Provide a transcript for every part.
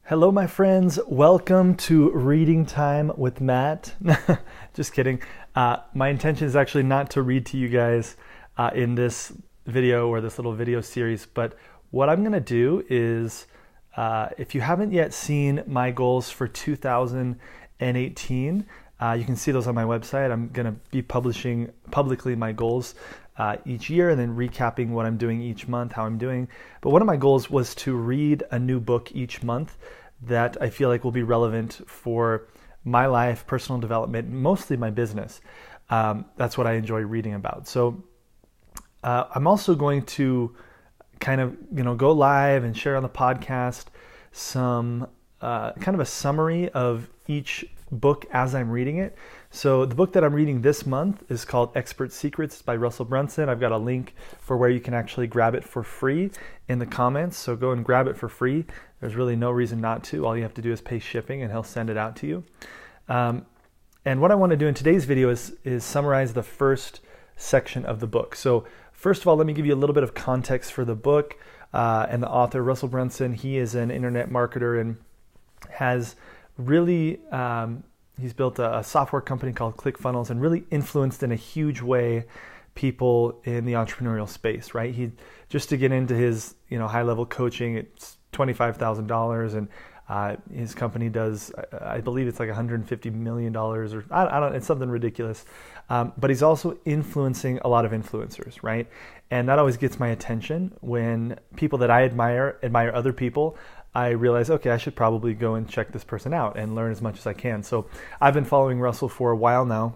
Hello, my friends. Welcome to Reading Time with Matt. Just kidding. My intention is actually not to read to you guys in this video or this little video series, but what I'm going to do is, if you haven't yet seen my goals for 2018, you can see those on my website. I'm going to be publishing publicly my goals each year and then recapping what I'm doing each month, how I'm doing. But one of my goals was to read a new book each month that I feel like will be relevant for my life, personal development, mostly my business. That's what I enjoy reading about. So I'm also going to kind of go live and share on the podcast some kind of a summary of each book as I'm reading it. So the book that I'm reading this month is called Expert Secrets by Russell Brunson. I've got a link for where you can actually grab it for free in the comments. So go and grab it for free. There's really no reason not to. All you have to do is pay shipping and he'll send it out to you. And what I want to do in today's video is summarize the first section of the book. So first of all, let me give you a little bit of context for the book and the author, Russell Brunson. He is an internet marketer and has really, he's built a software company called Clickfunnels and really influenced in a huge way people in the entrepreneurial space, right? Just to get into his, high-level coaching, it's $25,000 and his company does, I believe it's like $150 million or I don't, it's something ridiculous. But he's also influencing a lot of influencers, right? And that always gets my attention when people that I admire other people. I realize, okay, I should probably go and check this person out and learn as much as I can. So I've been following Russell for a while now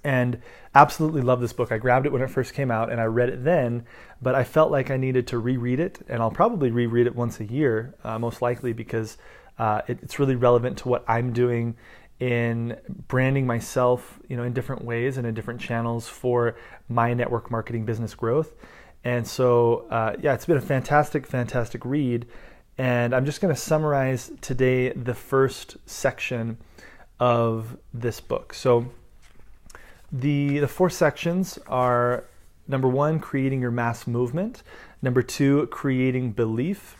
and absolutely love this book. I grabbed it when it first came out and I read it then, but I felt like I needed to reread it, and I'll probably reread it once a year, most likely, because it's really relevant to what I'm doing in branding myself, in different ways and in different channels for my network marketing business growth. And so, it's been a fantastic read. And I'm just going to summarize today the first section of this book. So the four sections are: number one, creating your mass movement; number two, creating belief;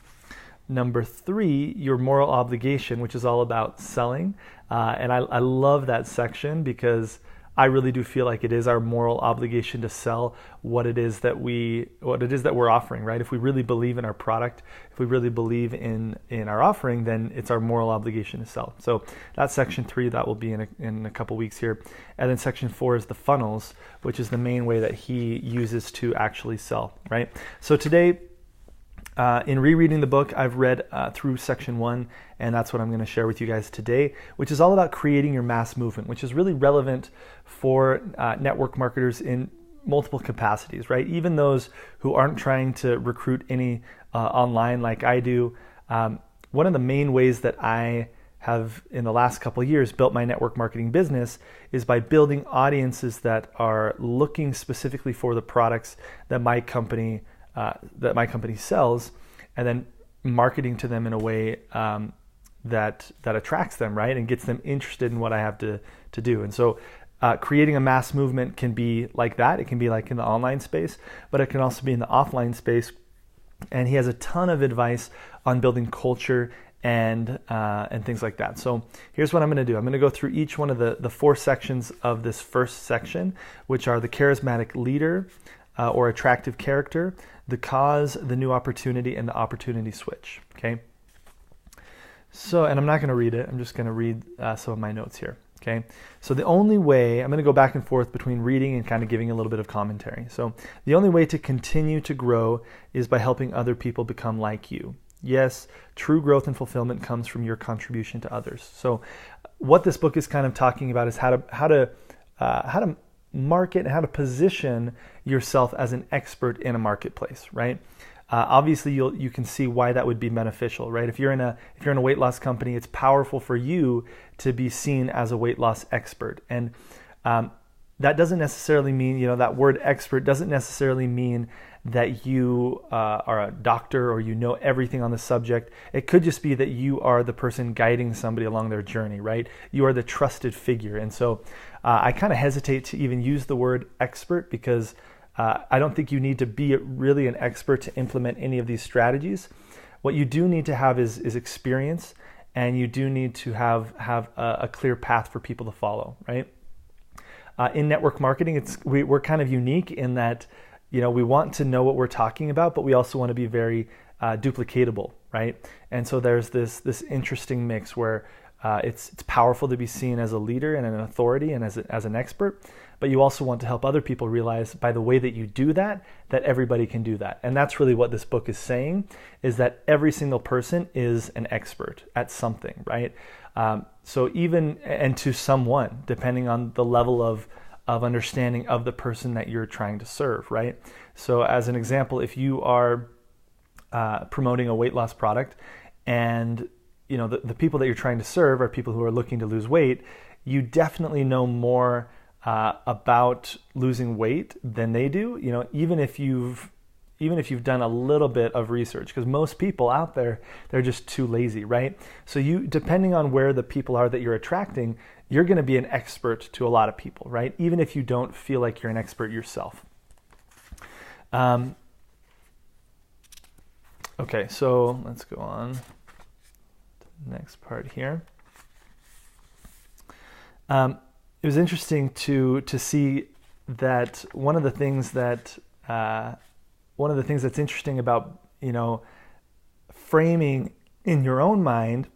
number three, your moral obligation, which is all about selling. And I love that section because I really do feel like it is our moral obligation to sell what it is that we're offering, right? If we really believe in our product, if we really believe in our offering, then it's our moral obligation to sell. So that's section 3. That will be in a couple weeks here. And then section 4 is the funnels, which is the main way that he uses to actually sell, right? So today, in rereading the book, I've read through section 1, and that's what I'm going to share with you guys today, which is all about creating your mass movement, which is really relevant for network marketers in multiple capacities, right? Even those who aren't trying to recruit any online like I do. One of the main ways that I have in the last couple of years built my network marketing business is by building audiences that are looking specifically for the products that my company sells, and then marketing to them in a way that attracts them, right, and gets them interested in what I have to do. And so creating a mass movement can be like that. It can be like in the online space, but it can also be in the offline space. And he has a ton of advice on building culture and things like that. So here's what I'm going to do. I'm going to go through each one of the four sections of this first section, which are the charismatic leader, or attractive character, the cause, the new opportunity, and the opportunity switch. Okay. So, and I'm not going to read it. I'm just going to read some of my notes here. Okay. So the only way, I'm going to go back and forth between reading and kind of giving a little bit of commentary. So the only way to continue to grow is by helping other people become like you. Yes, true growth and fulfillment comes from your contribution to others. So what this book is kind of talking about is how to market and how to position yourself as an expert in a marketplace, right? Obviously, you can see why that would be beneficial, right? If you're in a weight loss company, it's powerful for you to be seen as a weight loss expert, and that doesn't necessarily mean, that word expert doesn't necessarily mean that you are a doctor or you know everything on the subject. It could just be that you are the person guiding somebody along their journey, right? You are the trusted figure. And so I kind of hesitate to even use the word expert because I don't think you need to be really an expert to implement any of these strategies. What you do need to have is experience, and you do need to have a clear path for people to follow, right? In network marketing, we're kind of unique in that, we want to know what we're talking about, but we also want to be very duplicatable, right? And so there's this interesting mix where it's powerful to be seen as a leader and an authority and as an expert, but you also want to help other people realize by the way that you do that everybody can do that. And that's really what this book is saying, is that every single person is an expert at something, right? So even, and to someone, depending on the level of understanding of the person that you're trying to serve, right? So as an example, if you are promoting a weight loss product, and the people that you're trying to serve are people who are looking to lose weight, you definitely know more about losing weight than they do. Even if you've done a little bit of research, because most people out there, they're just too lazy, right? So depending on where the people are that you're attracting, you're going to be an expert to a lot of people, right? Even if you don't feel like you're an expert yourself. Okay, so let's go on to the next part here. It was interesting to see that one of the things that's interesting about framing in your own mind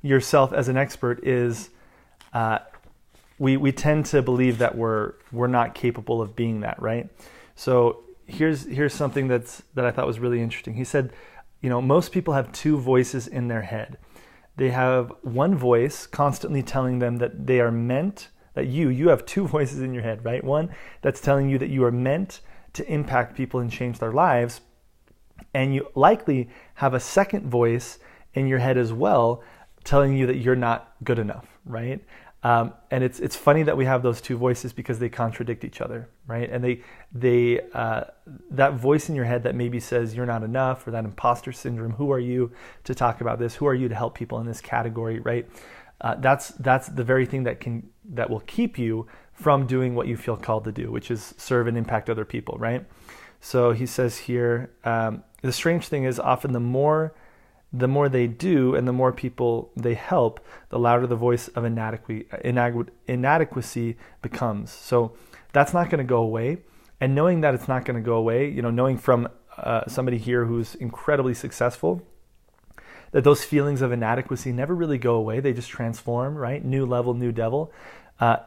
yourself as an expert is we tend to believe that we're not capable of being that, right? So here's something that I thought was really interesting. He said, most people have two voices in their head. They have one voice constantly telling them that they are meant, that you have two voices in your head, right? One that's telling you that you are meant to impact people and change their lives. And you likely have a second voice in your head as well, telling you that you're not good enough, right? And it's funny that we have those two voices because they contradict each other, right? And that voice in your head that maybe says you're not enough, or that imposter syndrome, who are you to talk about this? Who are you to help people in this category, right? That's the very thing that will keep you from doing what you feel called to do, which is serve and impact other people, right? So he says here, the strange thing is often the more they do and the more people they help, the louder the voice of inadequacy becomes. So that's not going to go away. And knowing that it's not going to go away, knowing from somebody here who's incredibly successful, that those feelings of inadequacy never really go away. They just transform, right? New level, new devil.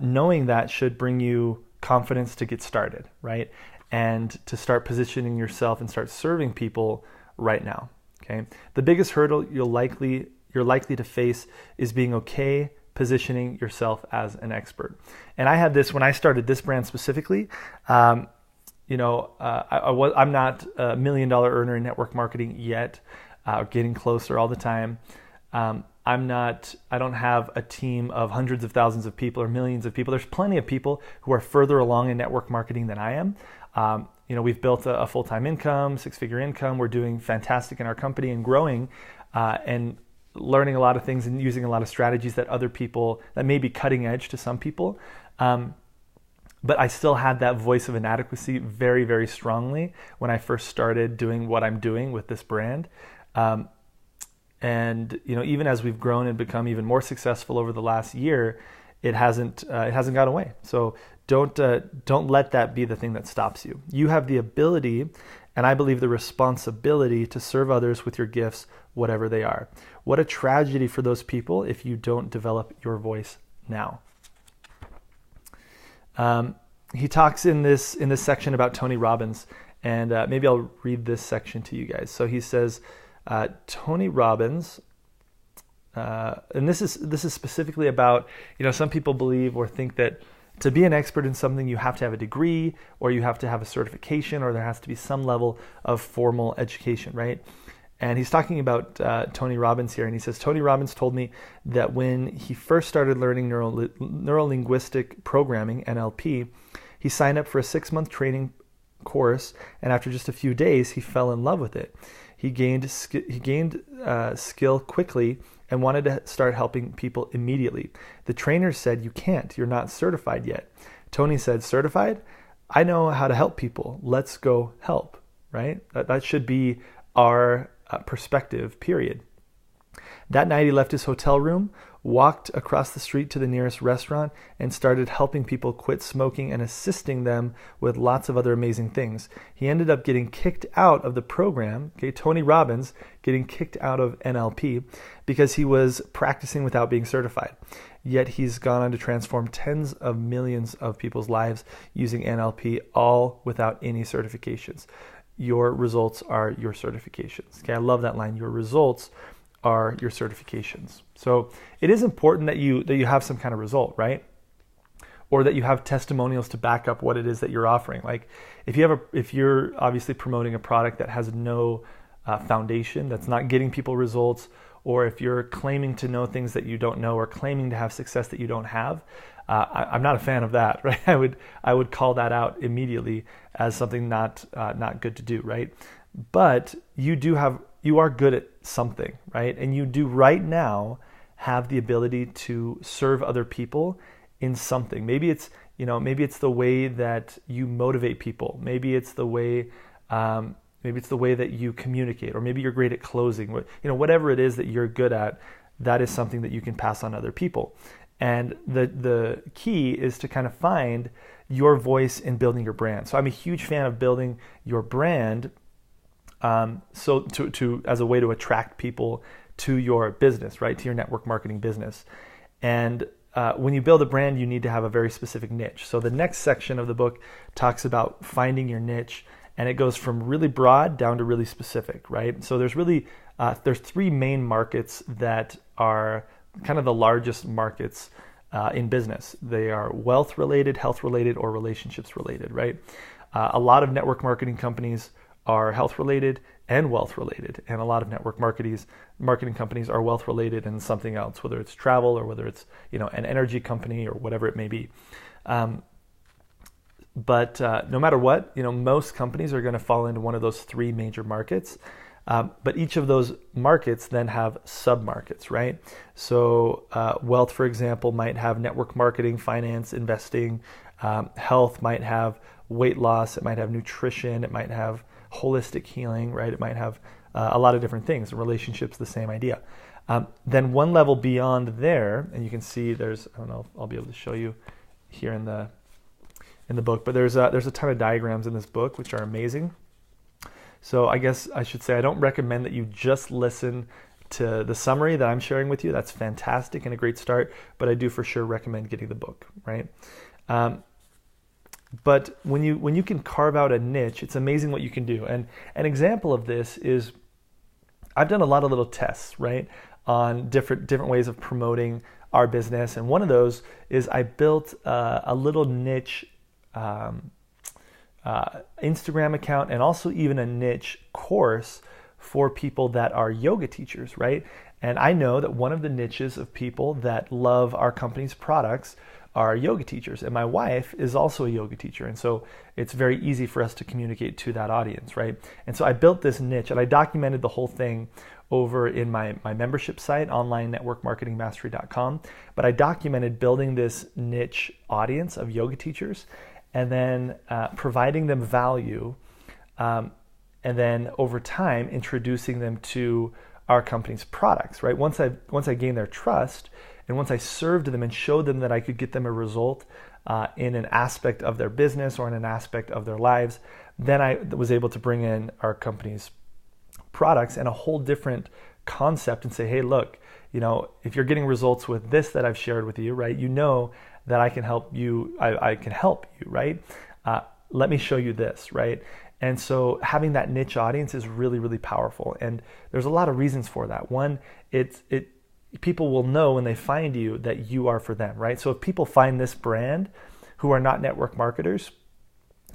Knowing that should bring you confidence to get started, right? And to start positioning yourself and start serving people right now. Okay. The biggest hurdle you're likely to face is being okay positioning yourself as an expert. And I had this when I started this brand specifically. I'm not a $1 million earner in network marketing yet, getting closer all the time. I don't have a team of hundreds of thousands of people or millions of people. There's plenty of people who are further along in network marketing than I am. We've built a full-time income, six-figure income. We're doing fantastic in our company and growing and learning a lot of things and using a lot of strategies that may be cutting edge to some people. But I still had that voice of inadequacy very, very strongly when I first started doing what I'm doing with this brand. And even as we've grown and become even more successful over the last year, it hasn't gone away. So don't let that be the thing that stops you. You have the ability, and I believe the responsibility, to serve others with your gifts, whatever they are. What a tragedy for those people if you don't develop your voice now. He talks in this section about Tony Robbins, and maybe I'll read this section to you guys. So he says, Tony Robbins. And this is specifically about, some people believe or think that to be an expert in something, you have to have a degree, or you have to have a certification, or there has to be some level of formal education, right? And he's talking about Tony Robbins here, and he says, Tony Robbins told me that when he first started learning neuro-linguistic programming, NLP, he signed up for a 6-month training course, and after just a few days, he fell in love with it. He gained skill quickly and wanted to start helping people immediately. The trainer said, "You can't, you're not certified yet." Tony said, "Certified? I know how to help people. Let's go help," right? That should be our perspective, period. That night he left his hotel room, walked across the street to the nearest restaurant, and started helping people quit smoking and assisting them with lots of other amazing things. He ended up getting kicked out of the program, Tony Robbins getting kicked out of NLP because he was practicing without being certified. Yet he's gone on to transform tens of millions of people's lives using NLP, all without any certifications. Your results are your certifications. I love that line. Your results are your certifications. So it is important that you have some kind of result, right? Or that you have testimonials to back up what it is that you're offering. Like if you're obviously promoting a product that has no foundation, that's not getting people results, or if you're claiming to know things that you don't know, or claiming to have success that you don't have, I'm not a fan of that, right? I would call that out immediately as something not good to do, right? But you are good at something, right? And you do right now have the ability to serve other people in something. Maybe it's the way that you motivate people. Maybe it's the way that you communicate, or maybe you're great at closing. Whatever it is that you're good at, that is something that you can pass on to other people. And the key is to kind of find your voice in building your brand. So I'm a huge fan of building your brand, so to as a way to attract people to your business, right? To your network marketing business. And when you build a brand, you need to have a very specific niche. So the next section of the book talks about finding your niche, and it goes from really broad down to really specific, right? So there's three main markets that are kind of the largest markets in business. They are wealth related, health related, or relationships related, right? A lot of network marketing companies are health related and wealth related, and a lot of network marketing companies are wealth related and something else, whether it's travel or whether it's an energy company or whatever it may be. But no matter what, most companies are going to fall into one of those three major markets. But each of those markets then have sub-markets, right? So wealth, for example, might have network marketing, finance, investing. Health might have weight loss. It might have nutrition. It might have holistic healing, right? It might have a lot of different things. Relationships, the same idea. Then one level beyond there, and you can see I don't know if I'll be able to show you here in the book, but there's a ton of diagrams in this book, which are amazing. So I guess I should say I don't recommend that you just listen to the summary that I'm sharing with you. That's fantastic and a great start, but I do for sure recommend getting the book, right? But when you can carve out a niche, it's amazing what you can do. And an example of this is I've done a lot of little tests, right, on different ways of promoting our business. And one of those is I built a little niche Instagram account, and also even a niche course for people that are yoga teachers, right? And I know that one of the niches of people that love our company's products are yoga teachers, and my wife is also a yoga teacher, and so it's very easy for us to communicate to that audience, right? And so I built this niche, and I documented the whole thing over in my membership site, onlinenetworkmarketingmastery.com, but I documented building this niche audience of yoga teachers, and then providing them value, and then over time introducing them to our company's products, right? Once I gained their trust, and once I served them and showed them that I could get them a result in an aspect of their business or in an aspect of their lives, then I was able to bring in our company's products and a whole different concept and say, hey, look, if you're getting results with this that I've shared with you, right, that I can help you, I can help you, right? Let me show you this, right? And so having that niche audience is really, really powerful. And there's a lot of reasons for that. One, people will know when they find you that you are for them, right? So if people find this brand who are not network marketers,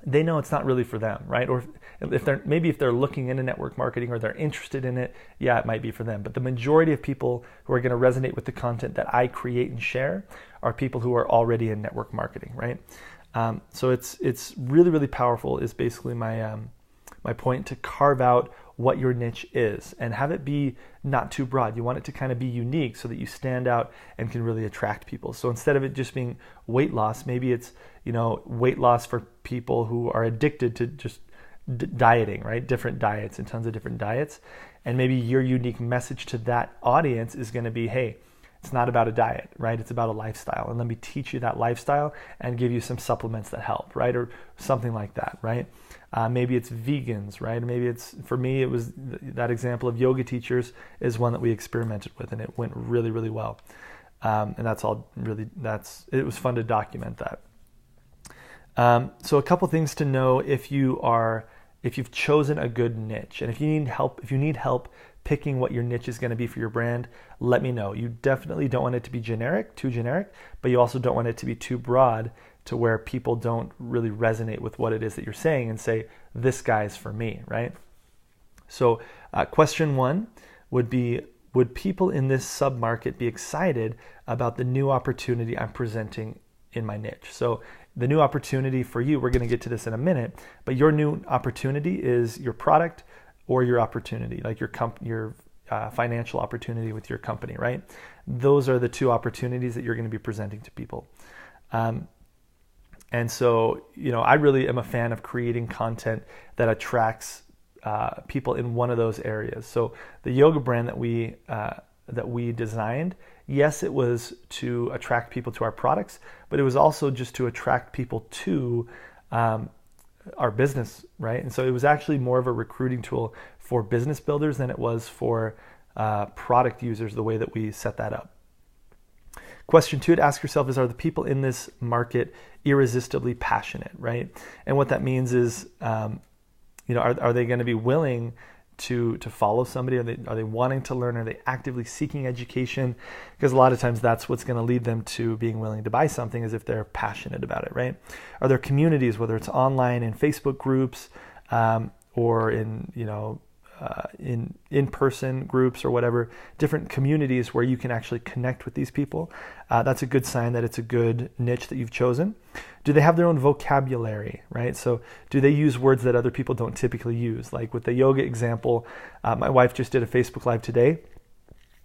they know it's not really for them, right? Or if they're looking into network marketing or they're interested in it, yeah, it might be for them. But the majority of people who are going to resonate with the content that I create and share are people who are already in network marketing, right? So it's really, really powerful is basically my point, to carve out what your niche is and have it be not too broad. You want it to kind of be unique so that you stand out and can really attract people. So instead of it just being weight loss, maybe it's weight loss for people who are addicted to just dieting, right? Different diets and tons of different diets. And maybe your unique message to that audience is going to be, hey, it's not about a diet, right? It's about a lifestyle. And let me teach you that lifestyle and give you some supplements that help, right? Or something like that, right? Maybe it's vegans, right? Maybe it's, for me, it was that example of yoga teachers is one that we experimented with, and it went really, really well. And that's all really, it was fun to document that. So a couple things to know if you've chosen a good niche, and if you need help picking what your niche is going to be for your brand, let me know. You definitely don't want it to be too generic, but you also don't want it to be too broad to where people don't really resonate with what it is that you're saying and say, this guy's for me, right? So question 1 would be, would people in this sub-market be excited about the new opportunity I'm presenting in my niche? So the new opportunity for you, we're going to get to this in a minute, but your new opportunity is your product or your opportunity, like your financial opportunity with your company, right? Those are the two opportunities that you're going to be presenting to people. And so, I really am a fan of creating content that attracts people in one of those areas. So the yoga brand that we designed, yes, it was to attract people to our products, but it was also just to attract people to our business, right? And so it was actually more of a recruiting tool for business builders than it was for product users, the way that we set that up. Question 2 to ask yourself is, are the people in this market irresistibly passionate, right? And what that means is, are they going to be willing to follow somebody? Are they wanting to learn? Are they actively seeking education? Because a lot of times that's what's going to lead them to being willing to buy something, is if they're passionate about it, right? Are there communities, whether it's online in Facebook groups or in person groups or whatever, different communities where you can actually connect with these people? That's a good sign that it's a good niche that you've chosen. Do they have their own vocabulary, right? So do they use words that other people don't typically use? Like with the yoga example, my wife just did a Facebook Live today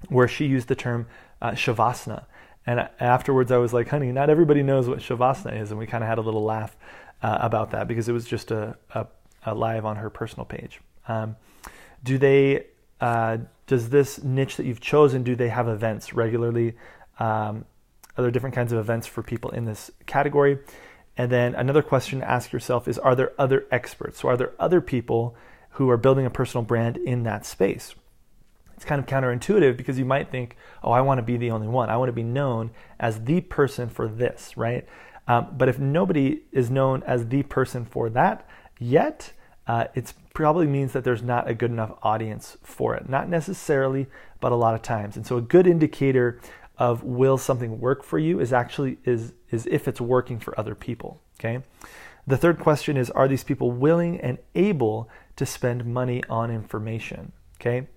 where she used the term Shavasana. And afterwards I was like, honey, not everybody knows what Shavasana is. And we kind of had a little laugh about that because it was just a live on her personal page. Does this niche that you've chosen, do they have events regularly? Are there different kinds of events for people in this category? And then another question to ask yourself is, are there other experts? So are there other people who are building a personal brand in that space? It's kind of counterintuitive because you might think, oh, I want to be the only one. I want to be known as the person for this, right? But if nobody is known as the person for that yet, it probably means that there's not a good enough audience for it. Not necessarily, but a lot of times. And so a good indicator of will something work for you is if it's working for other people, okay? The third question is, are these people willing and able to spend money on information, okay?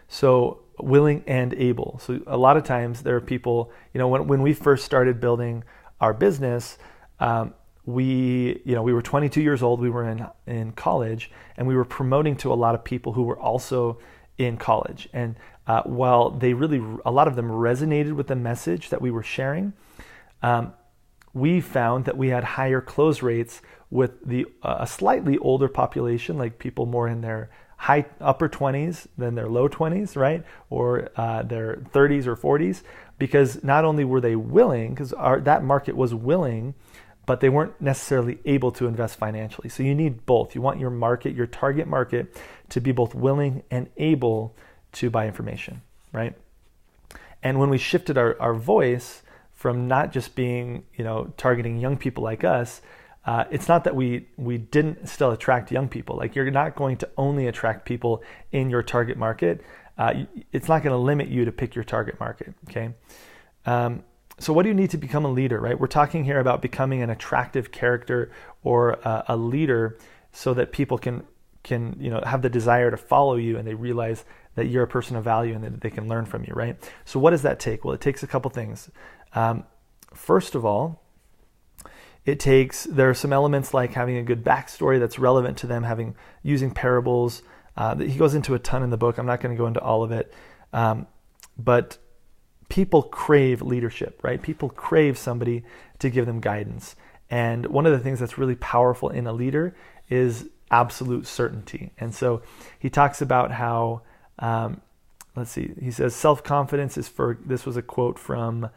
So willing and able. So a lot of times there are people, when we first started building our business, we were 22 years old, we were in college, and we were promoting to a lot of people who were also in college. And while a lot of them resonated with the message that we were sharing, we found that we had higher close rates with a slightly older population, like people more in their upper 20s than their low 20s, right? Or their 30s or 40s, because not only were they willing, because that market was willing, but they weren't necessarily able to invest financially. So you need both. You want your target market, to be both willing and able to buy information, right? And when we shifted our voice from not just being, targeting young people like us, it's not that we didn't still attract young people. Like, you're not going to only attract people in your target market. It's not going to limit you to pick your target market, okay? So what do you need to become a leader, right? We're talking here about becoming an attractive character or a leader so that people can have the desire to follow you, and they realize that you're a person of value and that they can learn from you, right? So what does that take? Well, it takes a couple things. First of all, there are some elements like having a good backstory that's relevant to them, using parables. He goes into a ton in the book. I'm not going to go into all of it. But people crave leadership, right? People crave somebody to give them guidance. And one of the things that's really powerful in a leader is absolute certainty. And so he talks about how, he says self-confidence is for, this was a quote from,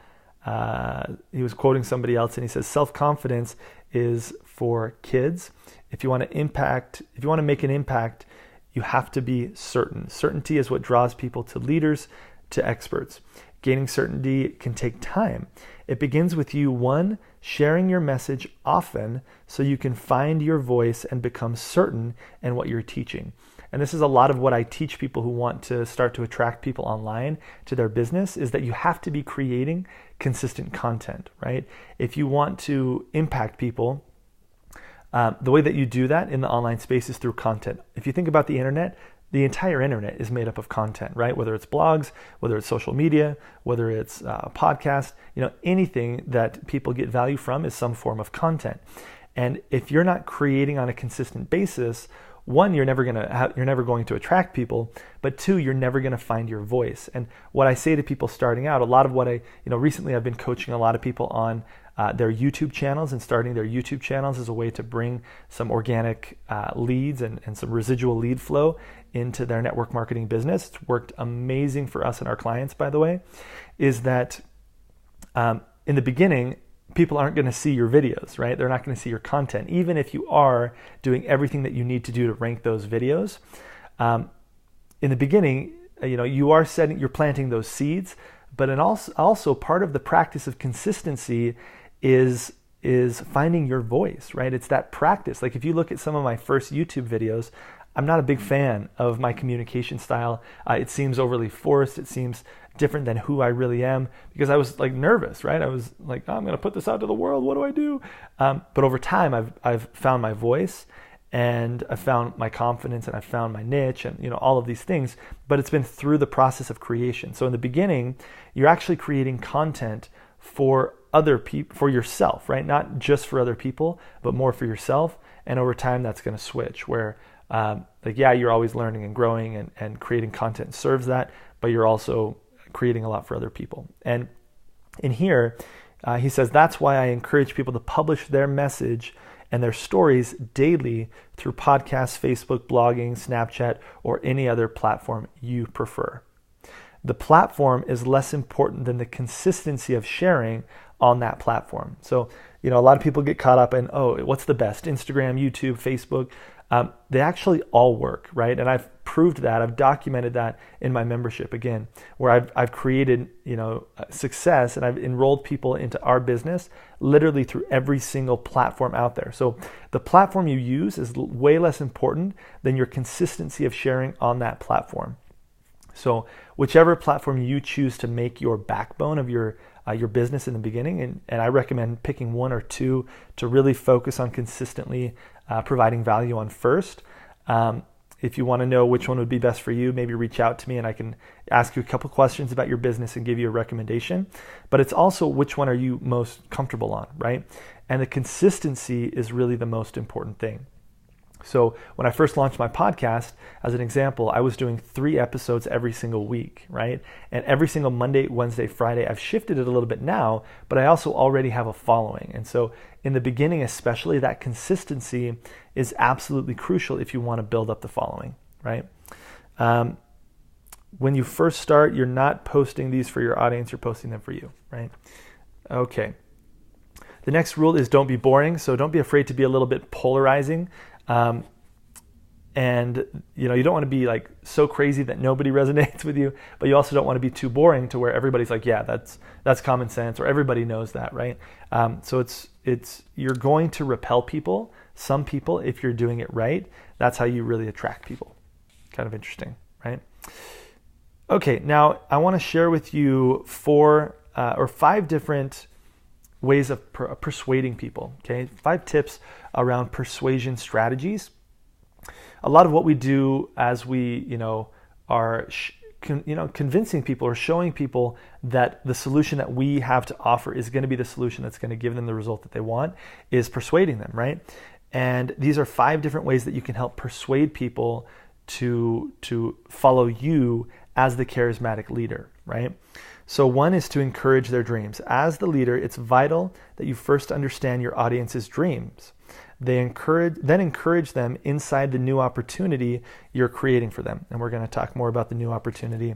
he was quoting somebody else, and he says self-confidence is for kids. If you want to make an impact, you have to be certain. Certainty is what draws people to leaders, to experts. Gaining certainty can take time. It begins with you, one, sharing your message often so you can find your voice and become certain in what you're teaching. And this is a lot of what I teach people who want to start to attract people online to their business, is that you have to be creating consistent content, right? If you want to impact people, the way that you do that in the online space is through content. If you think about the internet, the entire internet is made up of content, right? Whether it's blogs, whether it's social media, whether it's a podcast, anything that people get value from is some form of content. And if you're not creating on a consistent basis, one, you're never going to attract people, but two, you're never going to find your voice. And what I say to people starting out, a lot of what recently I've been coaching a lot of people on their YouTube channels, and starting their YouTube channels as a way to bring some organic leads and some residual lead flow into their network marketing business. It's worked amazing for us and our clients, by the way, is that in the beginning, people aren't going to see your videos, right? They're not going to see your content, even if you are doing everything that you need to do to rank those videos. In the beginning, you're planting those seeds, but also part of the practice of consistency is finding your voice, right? It's that practice. Like if you look at some of my first YouTube videos, I'm not a big fan of my communication style. It seems overly forced. It seems different than who I really am, because I was like nervous, right? I was like, I'm going to put this out to the world. What do I do? But over time, I've found my voice, and I found my confidence, and I found my niche, and all of these things. But it's been through the process of creation. So in the beginning, you're actually creating content for other people, for yourself, right? Not just for other people, but more for yourself. And over time, that's going to switch where you're always learning and growing, and creating content serves that, but you're also creating a lot for other people. And in here, he says, that's why I encourage people to publish their message and their stories daily through podcasts, Facebook, blogging, Snapchat, or any other platform you prefer. The platform is less important than the consistency of sharing on that platform. So, a lot of people get caught up in, what's the best? Instagram, YouTube, Facebook. They actually all work, right? And I've proved that. I've documented that in my membership, again, where I've created, success, and I've enrolled people into our business literally through every single platform out there. So the platform you use is way less important than your consistency of sharing on that platform. So whichever platform you choose to make your backbone of your business in the beginning, and I recommend picking one or two to really focus on consistently providing value on first. If you want to know which one would be best for you, maybe reach out to me and I can ask you a couple questions about your business and give you a recommendation. But it's also which one are you most comfortable on, right? And the consistency is really the most important thing. So when I first launched my podcast, as an example, I was doing 3 episodes every single week, right? And every single Monday, Wednesday, Friday. I've shifted it a little bit now, but I also already have a following. And so in the beginning, especially, that consistency is absolutely crucial if you want to build up the following, right? When you first start, you're not posting these for your audience, you're posting them for you, right? Okay. The next rule is don't be boring. So don't be afraid to be a little bit polarizing. And you don't want to be like so crazy that nobody resonates with you, but you also don't want to be too boring to where everybody's like, yeah, that's common sense, or everybody knows that, right? So you're going to repel people, some people, if you're doing it right. That's how you really attract people. Kind of interesting, right? Okay, now I want to share with you 4 or 5 different ways of persuading people, okay? 5 tips around persuasion strategies. A lot of what we do as we, are, convincing people or showing people that the solution that we have to offer is going to be the solution that's going to give them the result that they want, is persuading them, right? And these are 5 different ways that you can help persuade people to follow you as the charismatic leader, right? So one is to encourage their dreams. As the leader, it's vital that you first understand your audience's dreams. Then encourage them inside the new opportunity you're creating for them. And we're going to talk more about the new opportunity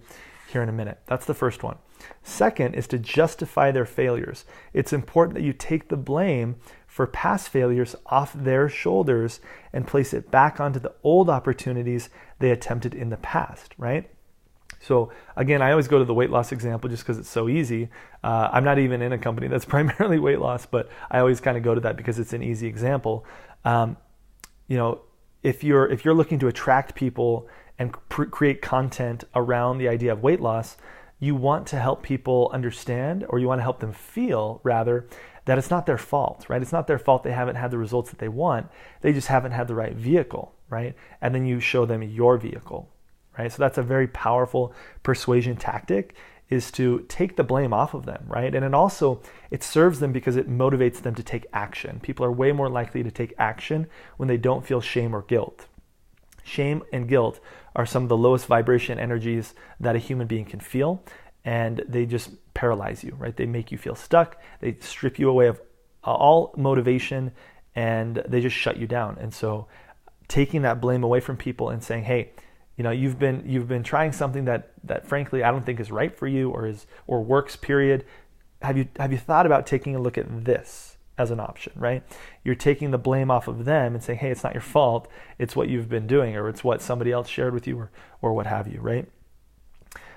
here in a minute. That's the first one. Second is to justify their failures. It's important that you take the blame for past failures off their shoulders and place it back onto the old opportunities they attempted in the past, right? So again, I always go to the weight loss example just because it's so easy. I'm not even in a company that's primarily weight loss, but I always kind of go to that because it's an easy example. If you're looking to attract people and create content around the idea of weight loss, you want to help people understand, or you want to help them feel rather, that it's not their fault, right? It's not their fault they haven't had the results that they want. They just haven't had the right vehicle, right? And then you show them your vehicle, right? So that's a very powerful persuasion tactic, is to take the blame off of them, right? And it serves them because it motivates them to take action. People are way more likely to take action when they don't feel shame or guilt. Shame and guilt are some of the lowest vibration energies that a human being can feel, and they just paralyze you, right? They make you feel stuck. They strip you away of all motivation, and they just shut you down. And so taking that blame away from people and saying, hey, you've been trying something that frankly I don't think is right for you or works, period. Have you thought about taking a look at this as an option, right? You're taking the blame off of them and saying, hey, it's not your fault. It's what you've been doing, or it's what somebody else shared with you, or what have you, right?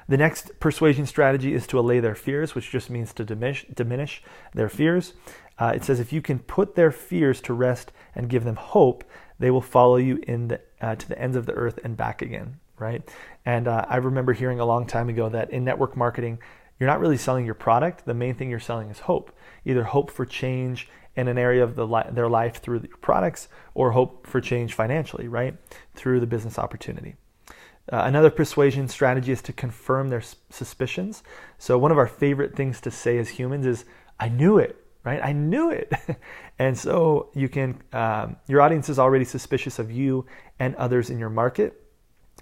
The next persuasion strategy is to allay their fears, which just means to diminish their fears. It says, if you can put their fears to rest and give them hope, they will follow you to the ends of the earth and back again, right? And I remember hearing a long time ago that in network marketing, you're not really selling your product. The main thing you're selling is hope. Either hope for change in an area of their life through your products, or hope for change financially, right? Through the business opportunity. Another persuasion strategy is to confirm their suspicions. So one of our favorite things to say as humans is, I knew it, right? I knew it. And so your audience is already suspicious of you and others in your market.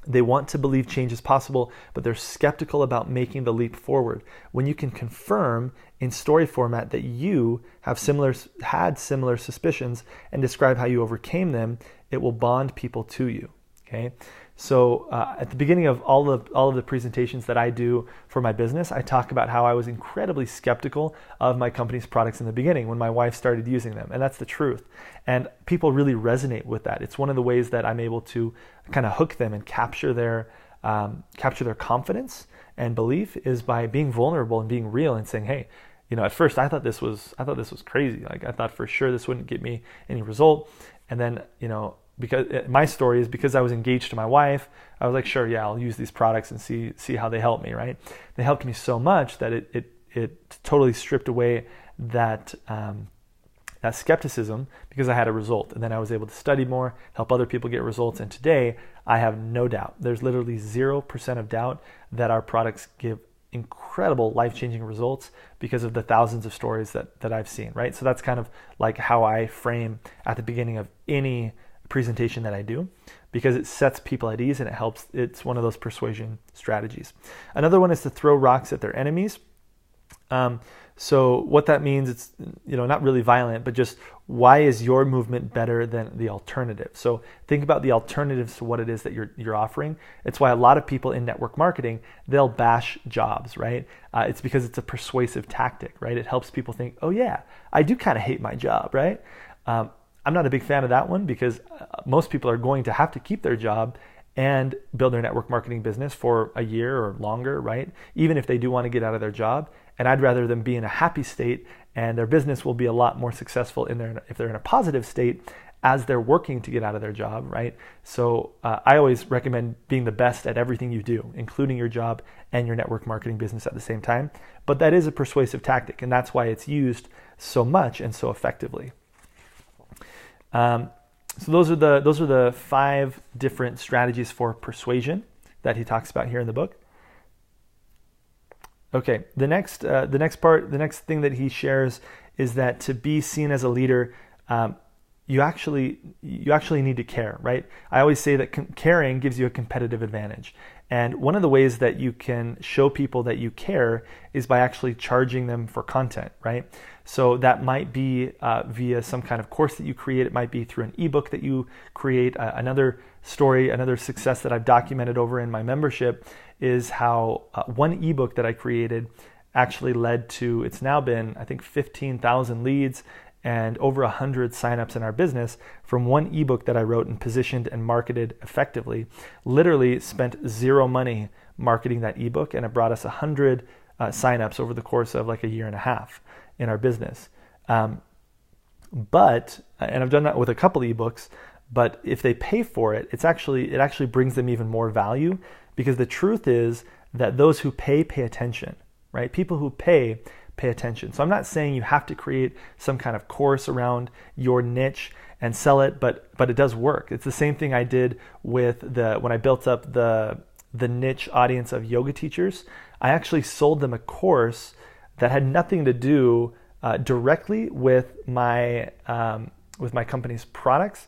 They want to believe change is possible, but they're skeptical about making the leap forward. When you can confirm in story format that you had similar suspicions and describe how you overcame them, it will bond people to you. Okay. So at the beginning of all of the presentations that I do for my business, I talk about how I was incredibly skeptical of my company's products in the beginning when my wife started using them. And that's the truth. And people really resonate with that. It's one of the ways that I'm able to kind of hook them and capture their confidence and belief, is by being vulnerable and being real and saying, hey, at first I thought this was crazy. Like, I thought for sure this wouldn't get me any result. And then, because my story is, because I was engaged to my wife, I was like, sure, yeah, I'll use these products and see how they help me, right? They helped me so much that it totally stripped away that skepticism, because I had a result. And then I was able to study more, help other people get results. And today I have no doubt, there's literally 0% of doubt that our products give incredible life-changing results because of the thousands of stories that I've seen, right? So that's kind of like how I frame at the beginning of any presentation that I do, because it sets people at ease and it's one of those persuasion strategies. Another one is to throw rocks at their enemies. So what that means, it's not really violent, but just, why is your movement better than the alternative? So think about the alternatives to what it is that you're offering. It's why a lot of people in network marketing, they'll bash jobs, right? It's because it's a persuasive tactic, right? It helps people think, oh yeah, I do kind of hate my job, right? I'm not a big fan of that one, because most people are going to have to keep their job and build their network marketing business for a year or longer, right? Even if they do want to get out of their job. And I'd rather them be in a happy state, and their business will be a lot more successful if they're in a positive state as they're working to get out of their job, right? So I always recommend being the best at everything you do, including your job and your network marketing business at the same time. But that is a persuasive tactic, and that's why it's used so much and so effectively. So those are the 5 different strategies for persuasion that he talks about here in the book. Okay, the next thing that he shares is that to be seen as a leader, you actually need to care, right? I always say that caring gives you a competitive advantage. And one of the ways that you can show people that you care is by actually charging them for content, right? So that might be via some kind of course that you create. It might be through an ebook that you create. Another story, another success that I've documented over in my membership is how one ebook that I created actually led to, it's now been, I think, 15,000 leads and over 100 signups in our business from one ebook that I wrote and positioned and marketed effectively. Literally spent zero money marketing that ebook, and it brought us 100 signups over the course of like a year and a half in our business. And I've done that with a couple ebooks, but if they pay for it, it actually brings them even more value, because the truth is that those who pay attention, right? People who pay attention. So I'm not saying you have to create some kind of course around your niche and sell it, but it does work. It's the same thing I did with when I built up the niche audience of yoga teachers. I actually sold them a course that had nothing to do directly with my company's products.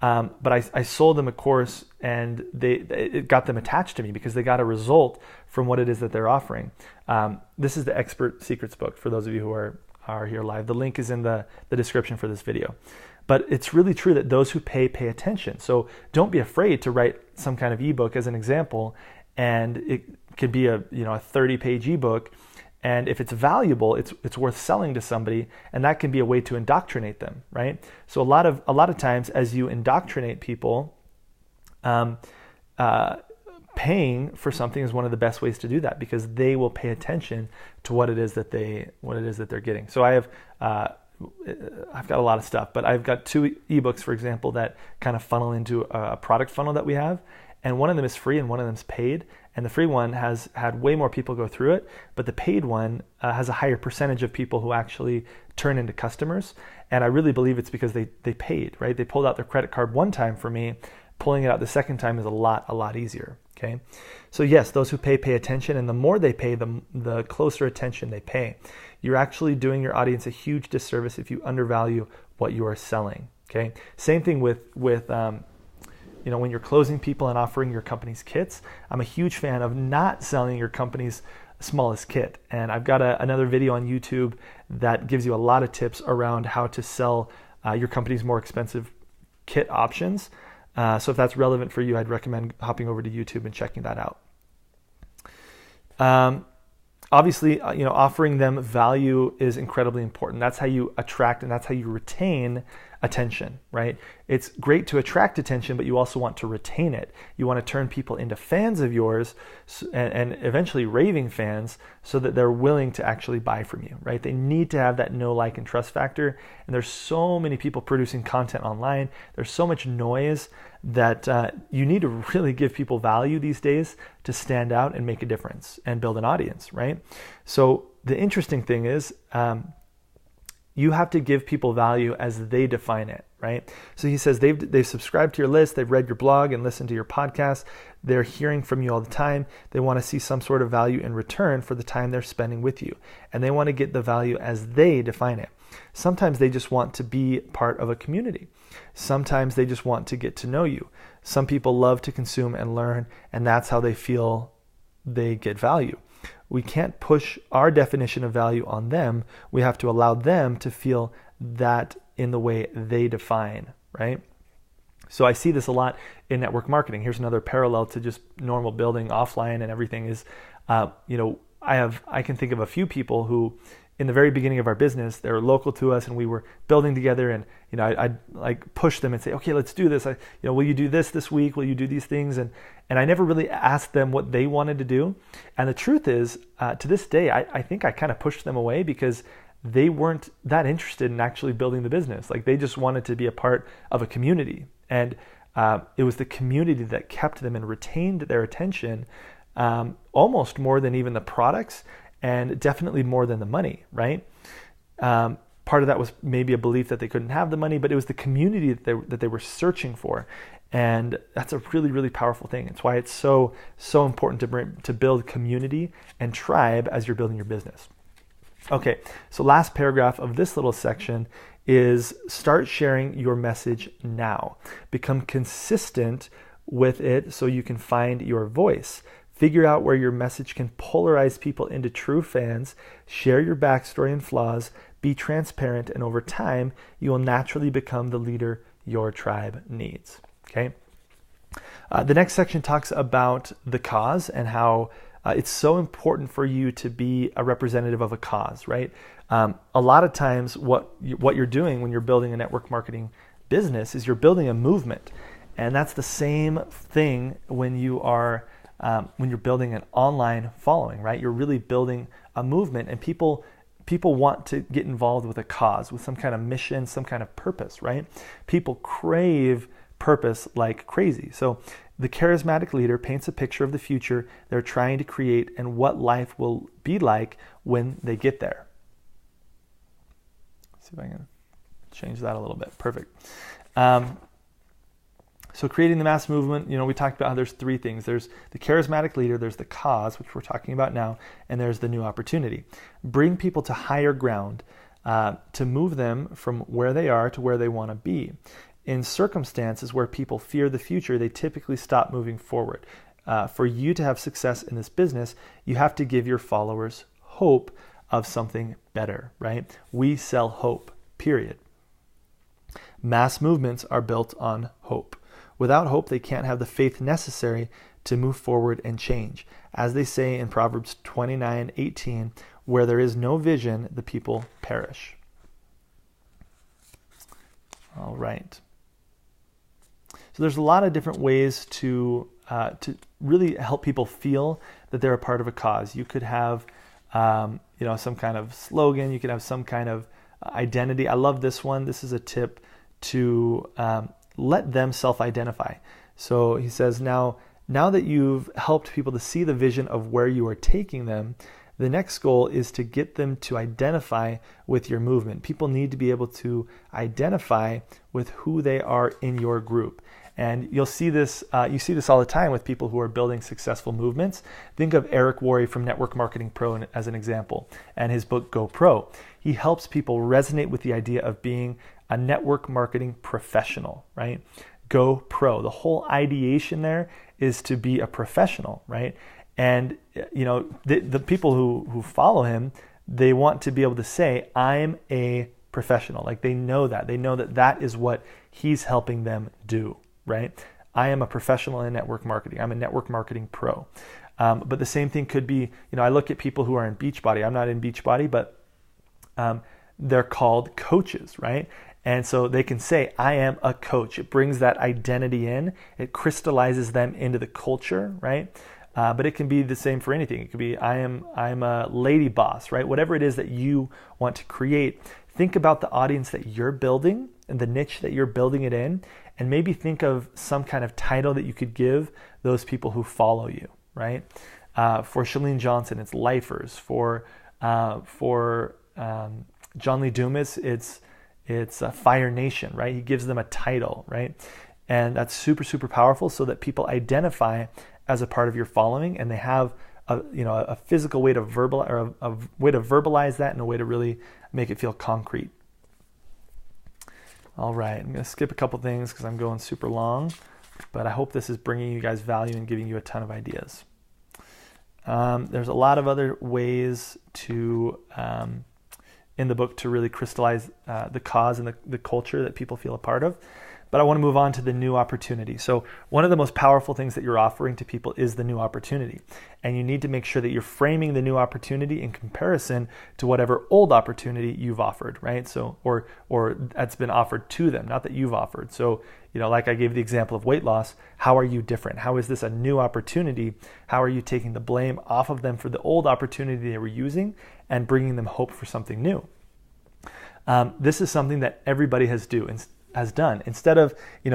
But I sold them a course, and it got them attached to me because they got a result from what it is that they're offering. This is the Expert Secrets book for those of you who are here live. The link is in the description for this video. But it's really true that those who pay attention. So don't be afraid to write some kind of ebook as an example, and it could be a 30-page ebook. And if it's valuable, it's worth selling to somebody, and that can be a way to indoctrinate them, right? So a lot of times, as you indoctrinate people, paying for something is one of the best ways to do that, because they will pay attention to what it is that they're getting. So I've got a lot of stuff, but I've got 2 ebooks, for example, that kind of funnel into a product funnel that we have. And one of them is free and one of them is paid. And the free one has had way more people go through it, but the paid one has a higher percentage of people who actually turn into customers. And I really believe it's because they paid, right? They pulled out their credit card one time for me. Pulling it out the second time is a lot easier, okay? So yes, those who pay attention, and the more they pay, the closer attention they pay. You're actually doing your audience a huge disservice if you undervalue what you are selling, okay? Same thing with when you're closing people and offering your company's kits. I'm a huge fan of not selling your company's smallest kit. And I've got another video on YouTube that gives you a lot of tips around how to sell your company's more expensive kit options. So if that's relevant for you, I'd recommend hopping over to YouTube and checking that out. Obviously, offering them value is incredibly important. That's how you attract and that's how you retain attention, right? It's great to attract attention, but you also want to retain it. You want to turn people into fans of yours and eventually raving fans so that they're willing to actually buy from you, right? They need to have that know, like, and trust factor. And there's so many people producing content online. There's so much noise that you need to really give people value these days to stand out and make a difference and build an audience, right? So the interesting thing is, you have to give people value as they define it, right? So he says they've subscribed to your list, they've read your blog and listened to your podcast, they're hearing from you all the time, they want to see some sort of value in return for the time they're spending with you, and they want to get the value as they define it. Sometimes they just want to be part of a community. Sometimes they just want to get to know you. Some people love to consume and learn, and that's how they feel they get value. We can't push our definition of value on them. We have to allow them to feel that in the way they define, right? So I see this a lot in network marketing. Here's another parallel to just normal building offline and everything is, I can think of a few people who, in the very beginning of our business, they were local to us and we were building together, and I'd like push them and say, okay, let's do this. Will you do this week? Will you do these things? And I never really asked them what they wanted to do. And the truth is, to this day, I think I kind of pushed them away because they weren't that interested in actually building the business. Like, they just wanted to be a part of a community. And it was the community that kept them and retained their attention, almost more than even the products, and definitely more than the money, right? Part of that was maybe a belief that they couldn't have the money, but it was the community that they were searching for. And that's a really, really powerful thing. It's why it's so important to build community and tribe as you're building your business. Okay, so last paragraph of this little section is start sharing your message now. Become consistent with it so you can find your voice. Figure out where your message can polarize people into true fans. Share your backstory and flaws. Be transparent, and over time, you will naturally become the leader your tribe needs. Okay. The next section talks about the cause and how it's so important for you to be a representative of a cause, right? A lot of times what you're doing when you're building a network marketing business is you're building a movement. And that's the same thing when you're building an online following, right? You're really building a movement, and people want to get involved with a cause, with some kind of mission, some kind of purpose, right? People crave purpose like crazy. So the charismatic leader paints a picture of the future they're trying to create and what life will be like when they get there. Let's see if I can change that a little bit. Perfect. So creating the mass movement, we talked about how there's three things. There's the charismatic leader, there's the cause, which we're talking about now, and there's the new opportunity. Bring people to higher ground to move them from where they are to where they want to be. In circumstances where people fear the future, they typically stop moving forward. For you to have success in this business, you have to give your followers hope of something better, right? We sell hope, period. Mass movements are built on hope. Without hope, they can't have the faith necessary to move forward and change. As they say in Proverbs 29:18, where there is no vision, the people perish. All right. So there's a lot of different ways to really help people feel that they're a part of a cause. You could have, some kind of slogan. You could have some kind of identity. I love this one. This is a tip to let them self-identify. So he says, now that you've helped people to see the vision of where you are taking them, the next goal is to get them to identify with your movement. People need to be able to identify with who they are in your group. And you'll see this, you see this all the time with people who are building successful movements. Think of Eric Worre from Network Marketing Pro as an example, and his book, Go Pro. He helps people resonate with the idea of being a network marketing professional, right? Go pro. The whole ideation there is to be a professional, right? And the people who follow him, they want to be able to say, I'm a professional. Like they know that is what he's helping them do, right? I am a professional in network marketing. I'm a network marketing pro. But the same thing could be, I look at people who are in Beachbody. I'm not in Beachbody, but they're called coaches, right? And so they can say, I am a coach. It brings that identity in. It crystallizes them into the culture, right? But it can be the same for anything. It could be, I'm a lady boss, right? Whatever it is that you want to create, think about the audience that you're building and the niche that you're building it in, and maybe think of some kind of title that you could give those people who follow you, right? For Chalene Johnson, it's Lifers. For John Lee Dumas, it's Fire Nation, right? He gives them a title, right? And that's super, super powerful so that people identify as a part of your following, and they have a physical way to verbalize that and a way to really make it feel concrete. All right, I'm going to skip a couple things because I'm going super long, but I hope this is bringing you guys value and giving you a ton of ideas. There's a lot of other ways to in the book to really crystallize the cause and the culture that people feel a part of. But I want to move on to the new opportunity. So one of the most powerful things that you're offering to people is the new opportunity. And you need to make sure that you're framing the new opportunity in comparison to whatever old opportunity you've offered, right? So, or that's been offered to them, not that you've offered. So, like I gave the example of weight loss, how are you different? How is this a new opportunity? How are you taking the blame off of them for the old opportunity they were using and bringing them hope for something new? This is something that everybody has done. Instead of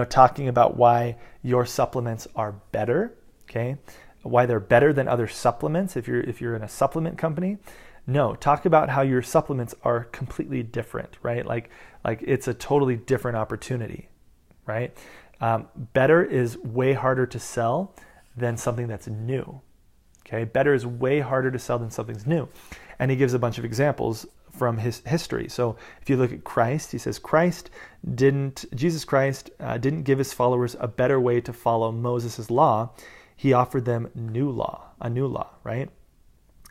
talking about why your supplements are better, okay, why they're better than other supplements if you're in a supplement company, no, talk about how your supplements are completely different, right? Like it's a totally different opportunity, right? Better is way harder to sell than something that's new. Okay, better is way harder to sell than something's new, and he gives a bunch of examples from his history. So if you look at Christ, he says Jesus Christ didn't give his followers a better way to follow Moses' law. he offered them a new law, right?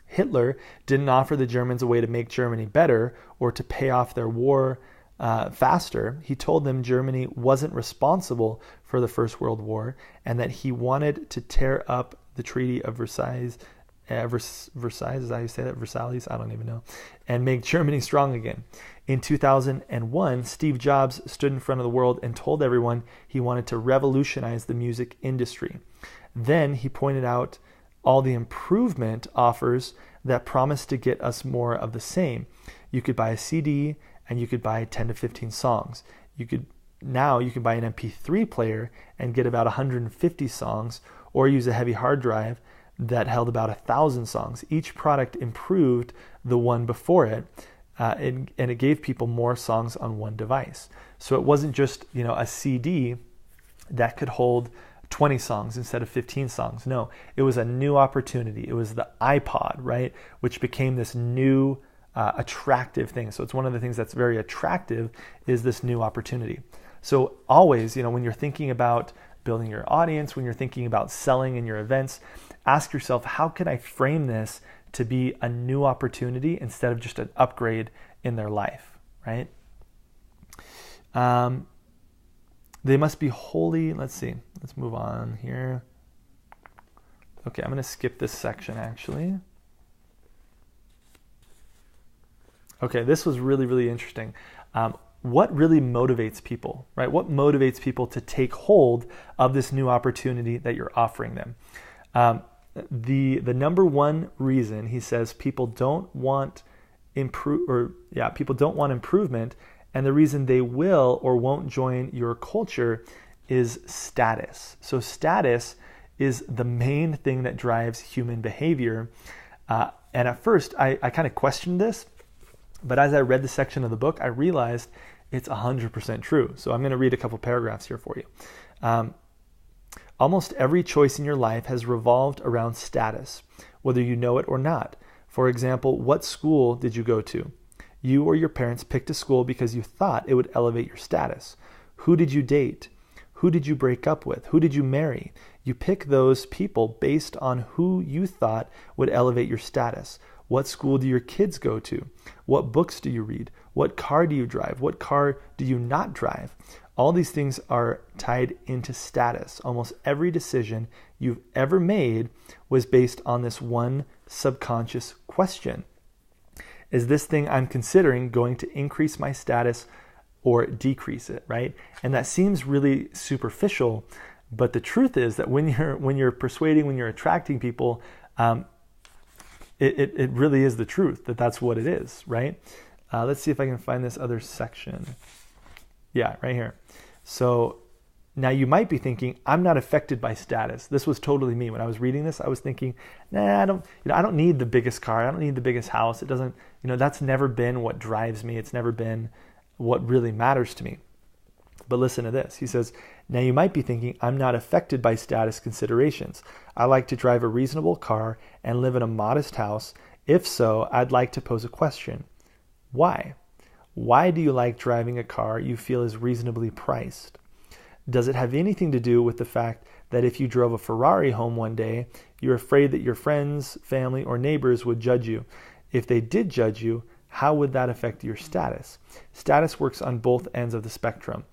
Hitler didn't offer the Germans a way to make Germany better or to pay off their war faster. He told them Germany wasn't responsible for the First World War and that he wanted to tear up the Treaty of Versailles, Versailles, is that how you say that? Versailles? I don't even know. And make Germany strong again. In 2001, Steve Jobs stood in front of the world and told everyone he wanted to revolutionize the music industry. Then he pointed out all the improvement offers that promised to get us more of the same. You could buy a CD and you could buy 10 to 15 songs. Now you can buy an MP3 player and get about 150 songs, or use a heavy hard drive that held about 1,000 songs. Each product improved the one before it, and it gave people more songs on one device. So it wasn't just a CD that could hold 20 songs instead of 15 songs. No, it was a new opportunity. It was the iPod, right, which became this new attractive thing. So it's one of the things that's very attractive is this new opportunity. So always, when you're thinking about building your audience, when you're thinking about selling in your events, ask yourself, how can I frame this to be a new opportunity instead of just an upgrade in their life, right? They must be holy. Let's see. Let's move on here. Okay, I'm going to skip this section actually. Okay, this was really, really interesting. What really motivates people, right? What motivates people to take hold of this new opportunity that you're offering them? The number one reason, he says, people don't want improvement, and the reason they will or won't join your culture is status. So status is the main thing that drives human behavior. And at first, I kind of questioned this, but as I read the section of the book, I realized it's 100% true. So I'm going to read a couple paragraphs here for you. Almost every choice in your life has revolved around status, whether you know it or not. For example, what school did you go to? You or your parents picked a school because you thought it would elevate your status. Who did you date? Who did you break up with? Who did you marry? You pick those people based on who you thought would elevate your status. What school do your kids go to? What books do you read? What car do you drive? What car do you not drive? All these things are tied into status. Almost every decision you've ever made was based on this one subconscious question. Is this thing I'm considering going to increase my status or decrease it, right? And that seems really superficial, but the truth is that when you're persuading, when you're attracting people, it really is the truth that that's what it is, right? Let's see if I can find this other section. Yeah, right here. So now you might be thinking, I'm not affected by status. This was totally me. When I was reading this, I was thinking, I don't need the biggest car. I don't need the biggest house. It doesn't, that's never been what drives me. It's never been what really matters to me. But listen to this. He says, now you might be thinking, I'm not affected by status considerations. I like to drive a reasonable car and live in a modest house. If so, I'd like to pose a question. Why? Why do you like driving a car you feel is reasonably priced? Does it have anything to do with the fact that if you drove a Ferrari home one day, you're afraid that your friends, family, or neighbors would judge you? If they did judge you, how would that affect your status? Status works on both ends of the spectrum.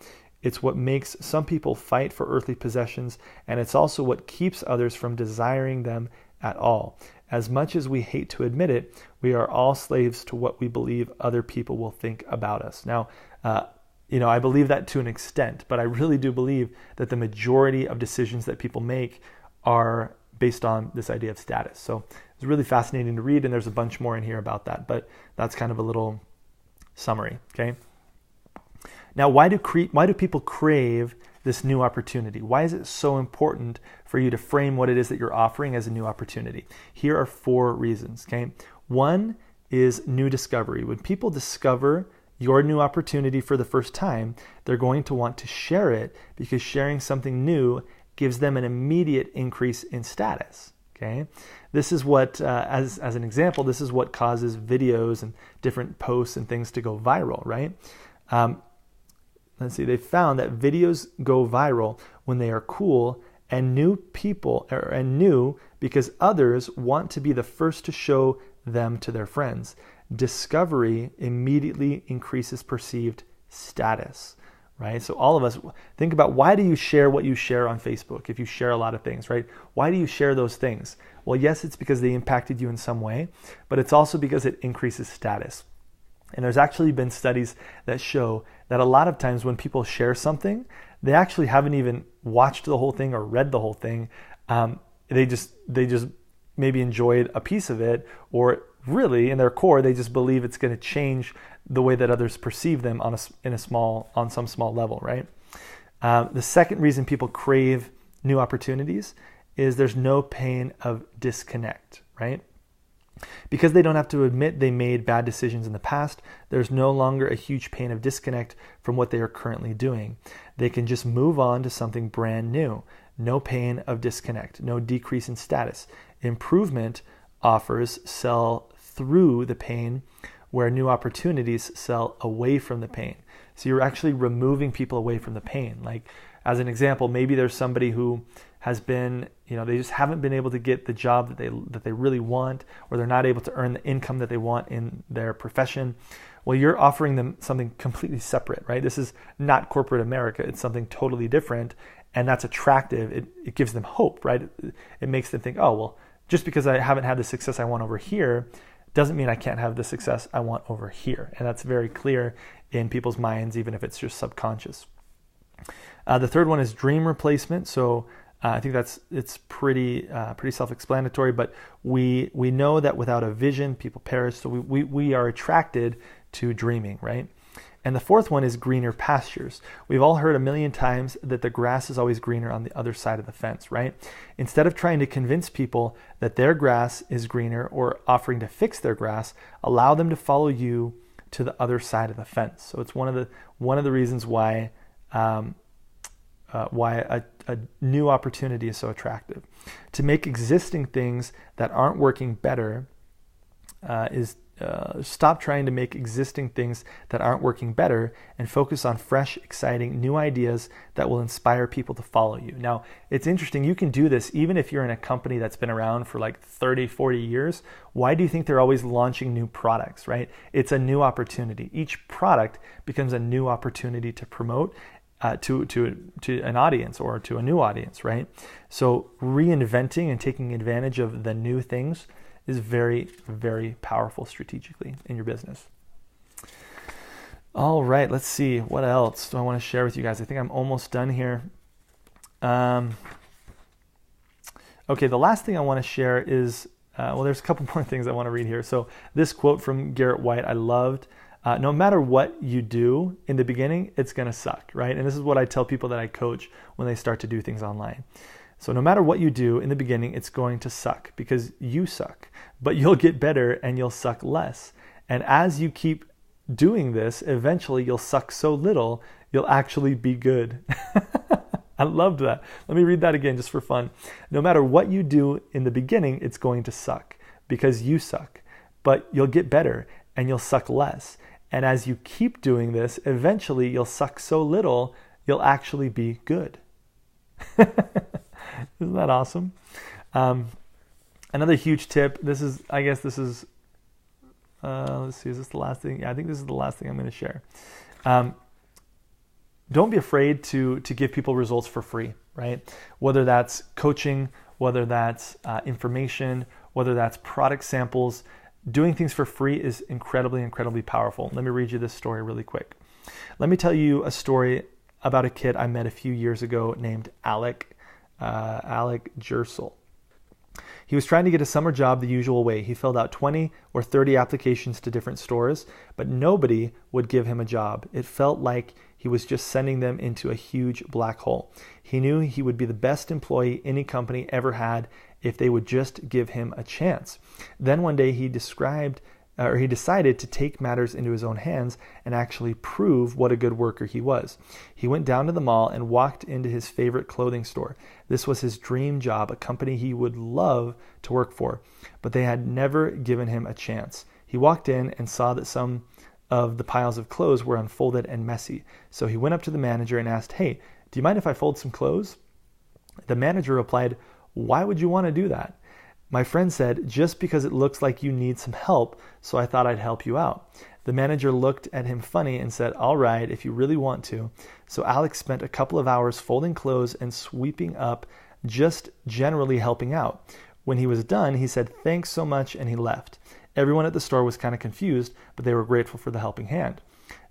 It's what makes some people fight for earthly possessions, and it's also what keeps others from desiring them at all. As much as we hate to admit it, we are all slaves to what we believe other people will think about us. Now, I believe that to an extent, but I really do believe that the majority of decisions that people make are based on this idea of status. So it's really fascinating to read, and there's a bunch more in here about that, but that's kind of a little summary, okay? Now, why do people crave this new opportunity? Why is it so important for you to frame what it is that you're offering as a new opportunity? Here are 4 reasons, okay? 1 is new discovery. When people discover your new opportunity for the first time, they're going to want to share it because sharing something new gives them an immediate increase in status, okay? This is what, as an example, this is what causes videos and different posts and things to go viral, right? Let's see, they found that videos go viral when they are cool and new because others want to be the first to show them to their friends. Discovery immediately increases perceived status, right? So all of us think about, why do you share what you share on Facebook? If you share a lot of things, right? Why do you share those things? Well, yes, it's because they impacted you in some way, but it's also because it increases status. And there's actually been studies that show that a lot of times when people share something, they actually haven't even watched the whole thing or read the whole thing. They just maybe enjoyed a piece of it, or really in their core, they just believe it's going to change the way that others perceive them on some small level, right? The second reason people crave new opportunities is there's no pain of disconnect, right? Because they don't have to admit they made bad decisions in the past, there's no longer a huge pain of disconnect from what they are currently doing. They can just move on to something brand new. No pain of disconnect, no decrease in status. Improvement offers sell through the pain, where new opportunities sell away from the pain. So you're actually removing people away from the pain. Like, as an example, maybe there's somebody who has been, they just haven't been able to get the job that they really want, or they're not able to earn the income that they want in their profession. Well, you're offering them something completely separate, right? This is not corporate America. It's something totally different, and that's attractive. It gives them hope, right? It makes them think, oh, well, just because I haven't had the success I want over here doesn't mean I can't have the success I want over here. And that's very clear in people's minds, even if it's just subconscious. The third one is dream replacement. So I think it's pretty self-explanatory, but we know that without a vision, people perish. So we are attracted to dreaming, right? And the fourth one is greener pastures. We've all heard a million times that the grass is always greener on the other side of the fence, right? Instead of trying to convince people that their grass is greener or offering to fix their grass, allow them to follow you to the other side of the fence. So it's one of the reasons why a new opportunity is so attractive. To make existing things that aren't working better stop trying to make existing things that aren't working better and focus on fresh, exciting, new ideas that will inspire people to follow you. Now, it's interesting. You can do this even if you're in a company that's been around for like 30, 40 years. Why do you think they're always launching new products, right? It's a new opportunity. Each product becomes a new opportunity to promote to an audience or to a new audience, right? So reinventing and taking advantage of the new things is very, very powerful strategically in your business. All right, let's see. What else do I want to share with you guys? I think I'm almost done here. Okay, the last thing I want to share is, there's a couple more things I want to read here. So this quote from Garrett White, I loved. No matter what you do in the beginning, it's going to suck, right? And this is what I tell people that I coach when they start to do things online. So no matter what you do in the beginning, it's going to suck because you suck, but you'll get better and you'll suck less. And as you keep doing this, eventually you'll suck so little, you'll actually be good. I loved that. Let me read that again just for fun. No matter what you do in the beginning, it's going to suck because you suck, but you'll get better and you'll suck less. And as you keep doing this, eventually you'll suck so little, you'll actually be good. Isn't that awesome? Another huge tip. Let's see, is this the last thing? Yeah, I think this is the last thing I'm going to share. Don't be afraid to give people results for free, right? Whether that's coaching, whether that's information, whether that's product samples, doing things for free is incredibly, incredibly powerful. Let me read you this story really quick. Let me tell you a story about a kid I met a few years ago named Alec Gersel. He was trying to get a summer job the usual way. He filled out 20 or 30 applications to different stores, but nobody would give him a job. It felt like he was just sending them into a huge black hole. He knew he would be the best employee any company ever had if they would just give him a chance. Then one day he decided to take matters into his own hands and actually prove what a good worker he was. He went down to the mall and walked into his favorite clothing store. This was his dream job, a company he would love to work for, but they had never given him a chance. He walked in and saw that some of the piles of clothes were unfolded and messy. So he went up to the manager and asked, "Hey, do you mind if I fold some clothes?" The manager replied, "Why would you want to do that?" My friend said, "Just because it looks like you need some help, so I thought I'd help you out." The manager looked at him funny and said, "All right, if you really want to." So Alex spent a couple of hours folding clothes and sweeping up, just generally helping out. When he was done, he said, "Thanks so much," and he left. Everyone at the store was kind of confused, but they were grateful for the helping hand.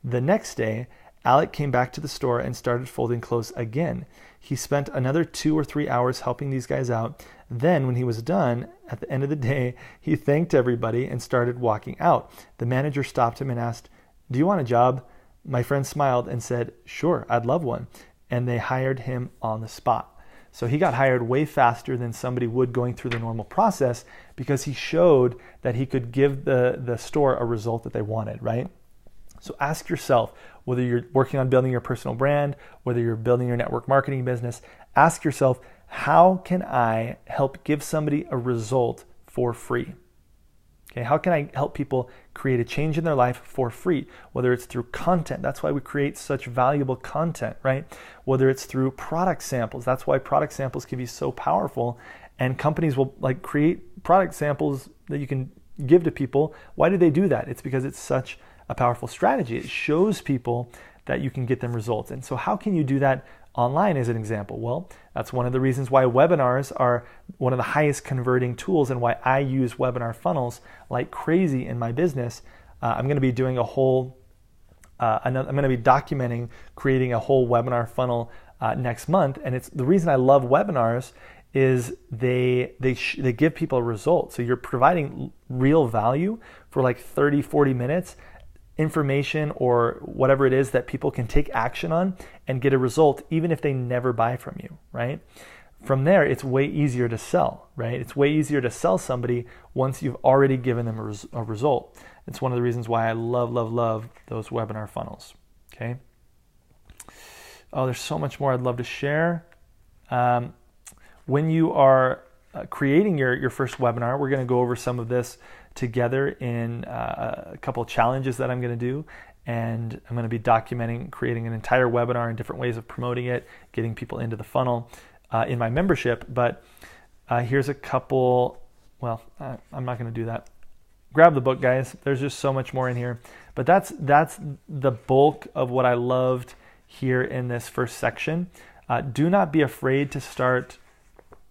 The next day, Alec came back to the store and started folding clothes again. He spent another 2 or 3 hours helping these guys out. Then, when he was done, at the end of the day, he thanked everybody and started walking out. The manager stopped him and asked, "Do you want a job?" My friend smiled and said, "Sure, I'd love one." And they hired him on the spot. So he got hired way faster than somebody would going through the normal process because he showed that he could give the store a result that they wanted, right? So ask yourself, whether you're working on building your personal brand, whether you're building your network marketing business, ask yourself, how can I help give somebody a result for free? Okay, how can I help people create a change in their life for free? Whether it's through content, that's why we create such valuable content, right? Whether it's through product samples, that's why product samples can be so powerful, and companies will create product samples that you can give to people. Why do they do that? It's because it's such a powerful strategy. It shows people that you can get them results. And so how can you do that online as an example? Well, that's one of the reasons why webinars are one of the highest converting tools and why I use webinar funnels like crazy in my business. I'm going to be doing I'm going to be documenting creating a whole webinar funnel next month. And it's the reason I love webinars is they give people a result. So you're providing real value for 30, 40 minutes, information or whatever it is that people can take action on and get a result even if they never buy from you, right? From there, it's way easier to sell, right? It's way easier to sell somebody once you've already given them a result. It's one of the reasons why I love those webinar funnels, okay? Oh, there's so much more I'd love to share. When you are creating your first webinar, we're going to go over some of this together in a couple of challenges that I'm going to do, and I'm going to be documenting creating an entire webinar and different ways of promoting it, getting people into the funnel in my membership. But here's a couple. Well, I'm not going to do that. Grab the book, guys. There's just so much more in here. But that's the bulk of what I loved here in this first section. Do not be afraid to start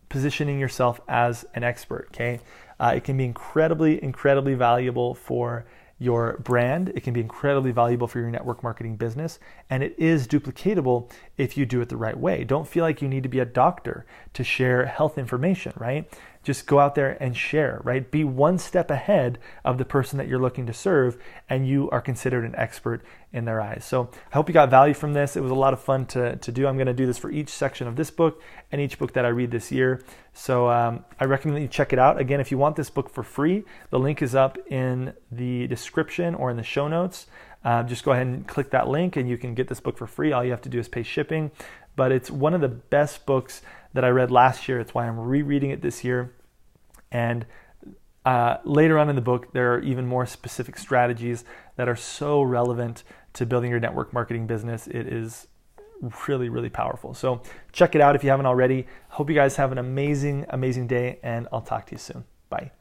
positioning yourself as an expert, okay? It can be incredibly valuable for your brand. It can be incredibly valuable for your network marketing business, and it is duplicatable if you do it the right way. Don't feel like you need to be a doctor to share health information, right? Just go out there and share, right? Be one step ahead of the person that you're looking to serve, and you are considered an expert in their eyes. So I hope you got value from this. It was a lot of fun to do. I'm going to do this for each section of this book and each book that I read this year. So I recommend that you check it out. Again, if you want this book for free, the link is up in the description or in the show notes. Just go ahead and click that link and you can get this book for free. All you have to do is pay shipping. But it's one of the best books that I read last year. It's why I'm rereading it this year. And later on in the book, there are even more specific strategies that are so relevant to building your network marketing business. It is really powerful. So check it out if you haven't already. Hope you guys have an amazing day, and I'll talk to you soon. Bye.